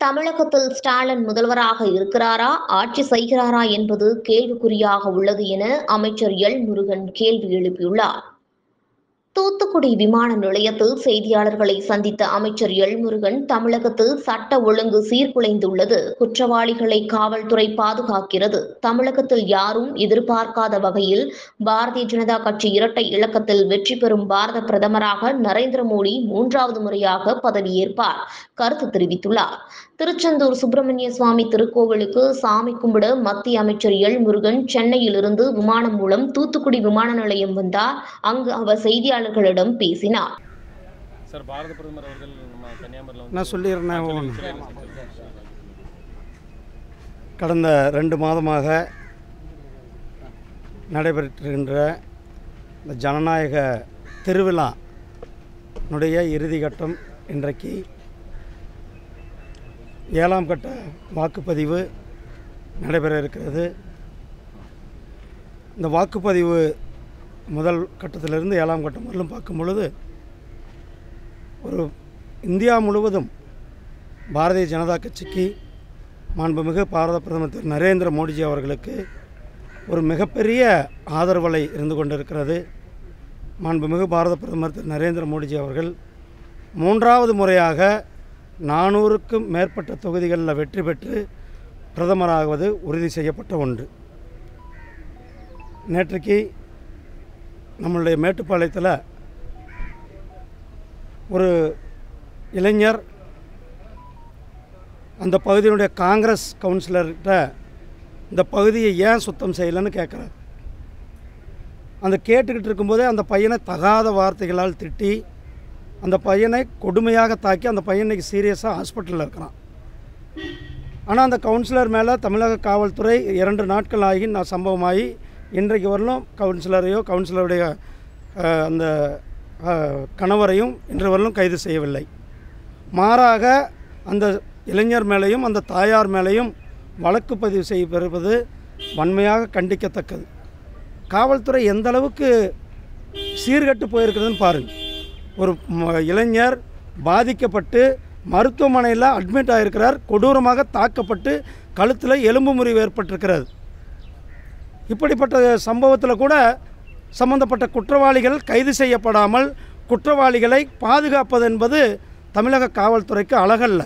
தமிழகத்தில் ஸ்டாலின் முதல்வராக இருக்கிறாரா, ஆட்சி செய்கிறாரா என்பது கேள்விக்குறியாக உள்ளது என அமைச்சர் எல் முருகன் கேள்வி எழுப்பியுள்ளார். தூத்துக்குடி விமான நிலையத்தில் செய்தியாளர்களை சந்தித்த அமைச்சர் எல் முருகன், தமிழகத்தில் சட்ட ஒழுங்கு சீர்குலைந்துள்ளது. குற்றவாளிகளை காவல்துறை பாதுகாக்கிறது. தமிழகத்தில் யாரும் எதிர்பார்க்காத வகையில் பாரதிய ஜனதா கட்சி இரட்டை இலக்கத்தில் வெற்றி பெறும் பாரத பிரதமராக நரேந்திர மோடி 3வது முறையாக பதவியேற்பார் கருத்து தெரிவித்துள்ளார். திருச்செந்தூர் சுப்பிரமணிய சுவாமி திருக்கோவிலுக்கு சாமி கும்பிட மத்திய அமைச்சர் எல் முருகன் சென்னையிலிருந்து விமானம் மூலம் தூத்துக்குடி விமான நிலையம் வந்தார். அங்கு அவர் செய்தியாளர்களிடம் பேசினார். பாரத பிரதமர் அவர்கள் நான் சொல்லிடுறேன். கடந்த 2 மாதமாக நடைபெறுகின்ற இந்த ஜனநாயக திருவிழாவுடைய இறுதிக்கட்டம் இன்றைக்கு 7ஆம் கட்ட வாக்குப்பதிவு நடைபெற இருக்கிறது. இந்த வாக்குப்பதிவு முதல் கட்டத்திலிருந்து 7ஆம் கட்டம் வரலும் பார்க்கும் பொழுது ஒரு இந்தியா முழுவதும் பாரதிய ஜனதா கட்சிக்கு மாண்புமிகு பாரத பிரதமர் திரு நரேந்திர மோடிஜி அவர்களுக்கு ஒரு மிகப்பெரிய ஆதரவலை இருந்து கொண்டிருக்கிறது. மாண்புமிகு பாரத பிரதமர் திரு நரேந்திர மோடிஜி அவர்கள் 3வது முறையாக 400க்கும் மேற்பட்ட தொகுதிகளில் வெற்றி பெற்று பிரதமராகுவது உறுதி செய்யப்பட்ட ஒன்று. நேற்றைக்கு நம்மளுடைய மேட்டுப்பாளையத்தில் ஒரு இளைஞர் அந்த பகுதியினுடைய காங்கிரஸ் கவுன்சிலர்கிட்ட இந்த பகுதியை ஏன் சுத்தம் செய்யலைன்னு கேட்குறாரு. அந்த கேட்டுக்கிட்டு இருக்கும்போதே அந்த பையனை தகாத வார்த்தைகளால் திட்டி அந்த பையனை கொடுமையாக தாக்கி அந்த பையன் இன்றைக்கி சீரியஸாக ஹாஸ்பிட்டலில் இருக்கிறான். ஆனால் அந்த கவுன்சிலர் மேலே தமிழக காவல்துறை 2 நாட்கள் ஆகி சம்பவமாகி இன்றைக்கு வரலும் கவுன்சிலருடைய அந்த கணவரையும் இன்று வரலும் கைது செய்யவில்லை. மாறாக அந்த இளைஞர் மேலேயும் அந்த தாயார் மேலேயும் வழக்கு பதிவு செய்யப்படுவது வன்மையாக கண்டிக்கத்தக்கது. காவல்துறை எந்த அளவுக்கு சீர்கட்டு போயிருக்கிறதுன்னு பாருங்கள். ஒரு இளைஞர் பாதிக்கப்பட்டு மருத்துவமனையில் அட்மிட் ஆகிருக்கிறார். கொடூரமாக தாக்கப்பட்டு கழுத்தில் எலும்பு முறிவு ஏற்பட்டிருக்கிறது. இப்படிப்பட்ட சம்பவத்தில் கூட சம்பந்தப்பட்ட குற்றவாளிகள் கைது செய்யப்படாமல் குற்றவாளிகளை பாதுகாப்பது என்பது தமிழக காவல்துறைக்கு அழகல்ல.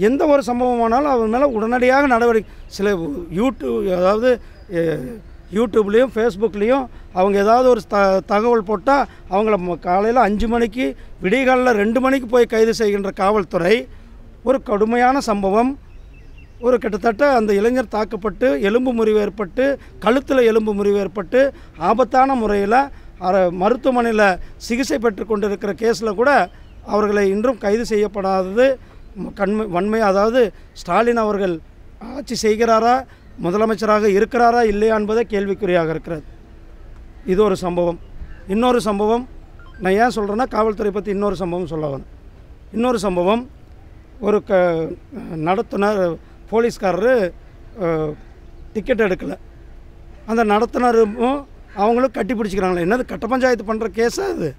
எந்த ஒரு சம்பவமானாலும் அவர் மேலே உடனடியாக நடவடிக்கை சில யூடியூப்லேயும் ஃபேஸ்புக்லேயும் அவங்க ஏதாவது ஒரு தகவல் போட்டால் அவங்கள காலையில் 5 மணிக்கு விடியகாலில் 2 மணிக்கு போய் கைது செய்கின்ற காவல்துறை ஒரு கடுமையான சம்பவம். ஒரு கிட்டத்தட்ட அந்த இளைஞர் தாக்கப்பட்டு எலும்பு முறிவு ஏற்பட்டு கழுத்தில் எலும்பு முறிவு ஏற்பட்டு ஆபத்தான முறையில் மருத்துவமனையில் சிகிச்சை பெற்று கொண்டிருக்கிற கேஸில் கூட அவர்களை இன்றும் கைது செய்யப்படாதது வன்மை. அதாவது ஸ்டாலின் அவர்கள் ஆட்சி செய்கிறாரா, முதலமைச்சராக இருக்கிறாரா இல்லையா என்பதே கேள்விக்குறியாக இருக்கிறது. இது ஒரு சம்பவம். இன்னொரு சம்பவம் நான் ஏன் சொல்கிறேன்னா, காவல்துறை பற்றி இன்னொரு சம்பவம் சொல்ல வேணும். இன்னொரு சம்பவம், ஒரு நடத்துனர் போலீஸ்காரரு டிக்கெட் எடுக்கலை. அந்த நடத்துனரும் அவங்களும் கட்டி பிடிச்சிக்கிறாங்களே. என்னது கட்ட பஞ்சாயத்து பண்ணுற கேஸாக அது?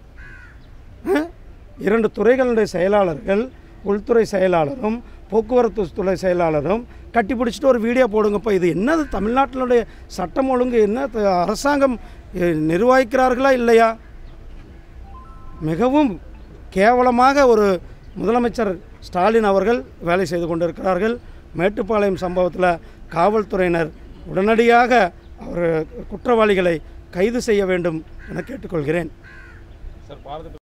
2 துறைகளுடைய செயலாளர்கள், உள்துறை செயலாளரும் போக்குவரத்து துறை செயலாளரும் கட்டி பிடிச்சிட்டு ஒரு வீடியோ போடுங்கப்போ. இது என்னது? தமிழ்நாட்டினுடைய சட்டம் ஒழுங்கு என்ன அரசாங்கம் நிர்வகிக்கிறார்களா இல்லையா? மிகவும் கேவலமாக ஒரு முதலமைச்சர் ஸ்டாலின் அவர்கள் வேலை செய்து கொண்டிருக்கிறார்கள். மேட்டுப்பாளையம் சம்பவத்தில் காவல்துறையினர் உடனடியாக குற்றவாளிகளை கைது செய்ய வேண்டும் என கேட்டுக்கொள்கிறேன்.